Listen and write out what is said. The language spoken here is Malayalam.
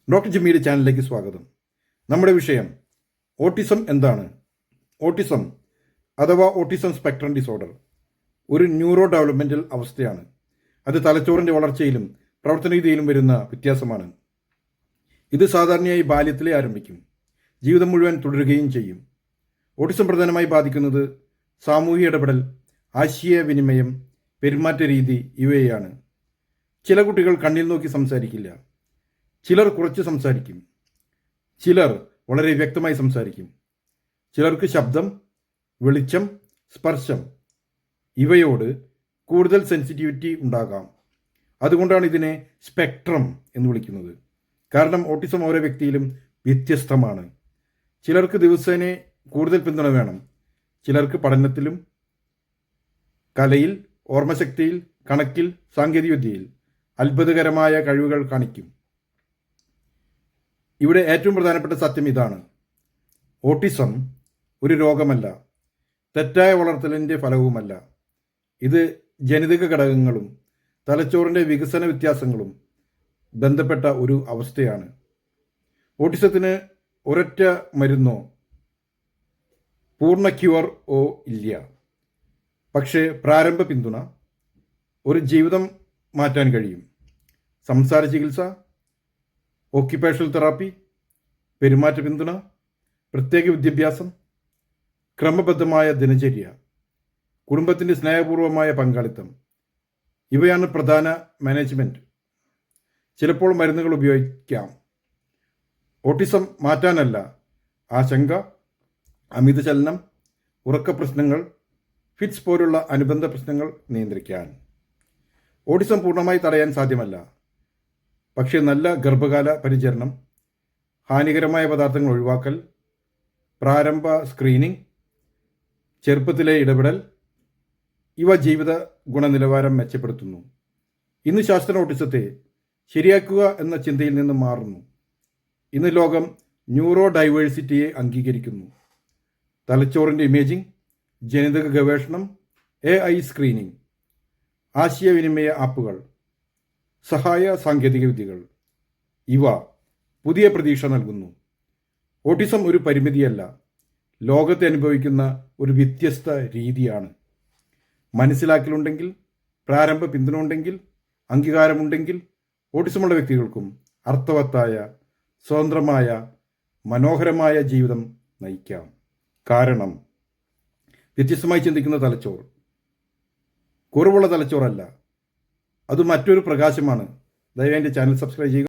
ഡോക്ടർ ജിമ്മിയുടെ ചാനലിലേക്ക് സ്വാഗതം. നമ്മുടെ വിഷയം ഓട്ടിസം എന്താണ്? ഓട്ടിസം അഥവാ ഓട്ടിസം സ്പെക്ട്രം ഡിസോർഡർ ഒരു ന്യൂറോ ഡെവലപ്മെന്റൽ അവസ്ഥയാണ്. അത് തലച്ചോറിന്റെ വളർച്ചയിലും പ്രവർത്തന രീതിയിലും വരുന്ന വ്യത്യാസമാണ്. ഇത് സാധാരണയായി ബാല്യത്തിലേ ആരംഭിക്കും, ജീവിതം മുഴുവൻ തുടരുകയും ചെയ്യും. ഓട്ടിസം പ്രധാനമായി ബാധിക്കുന്നത് സാമൂഹിക ഇടപെടൽ, ആശയവിനിമയം, പെരുമാറ്റ രീതി ഇവയെയാണ്. ചില കുട്ടികൾ കണ്ണിൽ നോക്കി സംസാരിക്കില്ല, ചിലർ കുറച്ച് സംസാരിക്കും, ചിലർ വളരെ വ്യക്തമായി സംസാരിക്കും, ചിലർക്ക് ശബ്ദം, വെളിച്ചം, സ്പർശം ഇവയോട് കൂടുതൽ സെൻസിറ്റിവിറ്റി ഉണ്ടാകാം. അതുകൊണ്ടാണ് ഇതിനെ സ്പെക്ട്രം എന്ന് വിളിക്കുന്നത്. കാരണം ഓട്ടിസം ഓരോ വ്യക്തിയിലും വ്യത്യസ്തമാണ്. ചിലർക്ക് ദിവസേന കൂടുതൽ പിന്തുണ വേണം, ചിലർക്ക് പഠനത്തിലും കലയിൽ, ഓർമ്മശക്തിയിൽ, കണക്കിൽ, സാങ്കേതികവിദ്യയിൽ അത്ഭുതകരമായ കഴിവുകൾ കാണിക്കും. ഇവിടെ ഏറ്റവും പ്രധാനപ്പെട്ട സത്യം ഇതാണ്: ഓട്ടിസം ഒരു രോഗമല്ല, തെറ്റായ വളർത്തലിൻ്റെ ഫലവുമല്ല. ഇത് ജനിതക ഘടകങ്ങളും തലച്ചോറിൻ്റെ വികസന വ്യത്യാസങ്ങളും ബന്ധപ്പെട്ട ഒരു അവസ്ഥയാണ്. ഓട്ടിസത്തിന് ഒരൊറ്റ മരുന്നോ പൂർണ്ണ ക്യൂർ ഇല്ല. പക്ഷേ പ്രാരംഭ പിന്തുണ ഒരു ജീവിതം മാറ്റാൻ കഴിയും. സംസാര ചികിത്സ, ഓക്യുപേഷണൽ തെറാപ്പി, പെരുമാറ്റ പിന്തുണ, പ്രത്യേക വിദ്യാഭ്യാസം, ക്രമബദ്ധമായ ദിനചര്യ, കുടുംബത്തിൻ്റെ സ്നേഹപൂർവമായ പങ്കാളിത്തം ഇവയാണ് പ്രധാന മാനേജ്മെൻറ്റ്. ചിലപ്പോൾ മരുന്നുകൾ ഉപയോഗിക്കാം. ഓട്ടിസം മാറ്റാനല്ല, ആശങ്ക, അമിതചലനം, ഉറക്ക പ്രശ്നങ്ങൾ, ഫിറ്റ്സ് പോലുള്ള അനുബന്ധ പ്രശ്നങ്ങൾ നിയന്ത്രിക്കാൻ. ഓട്ടിസം പൂർണ്ണമായി തടയാൻ സാധ്യമല്ല, പക്ഷേ നല്ല ഗർഭകാല പരിചരണം, ഹാനികരമായ പദാർത്ഥങ്ങൾ ഒഴിവാക്കൽ, പ്രാരംഭ സ്ക്രീനിംഗ്, ചെറുപ്പത്തിലെ ഇടപെടൽ ഇവ ജീവിത ഗുണനിലവാരം മെച്ചപ്പെടുത്തുന്നു. ഇന്ന് ശാസ്ത്രം ഓട്ടിസത്തെ ശരിയാക്കുക എന്ന ചിന്തയിൽ നിന്ന് മാറുന്നു. ഇന്ന് ലോകം ന്യൂറോ ഡൈവേഴ്സിറ്റിയെ അംഗീകരിക്കുന്നു. തലച്ചോറിൻ്റെ ഇമേജിംഗ്, ജനിതക ഗവേഷണം, AI സ്ക്രീനിംഗ്, ആശയവിനിമയ ആപ്പുകൾ, സഹായ സാങ്കേതിക വിദ്യകൾ ഇവ പുതിയ പ്രതീക്ഷ നൽകുന്നു. ഓട്ടിസം ഒരു പരിമിതിയല്ല, ലോകത്തെ അനുഭവിക്കുന്ന ഒരു വ്യത്യസ്ത രീതിയാണ്. മനസ്സിലാക്കലുണ്ടെങ്കിൽ, പ്രാരംഭ പിന്തുണ ഉണ്ടെങ്കിൽ, അംഗീകാരമുണ്ടെങ്കിൽ ഓട്ടിസമുള്ള വ്യക്തികൾക്കും അർത്ഥവത്തായ, സ്വതന്ത്രമായ, മനോഹരമായ ജീവിതം നയിക്കാം. കാരണം വ്യത്യസ്തമായി ചിന്തിക്കുന്ന തലച്ചോർ കുറവുള്ള തലച്ചോറല്ല, അത് മറ്റൊരു പ്രകാശമാണ്. ദയവായി എൻ്റെ ചാനൽ സബ്സ്ക്രൈബ് ചെയ്യുക.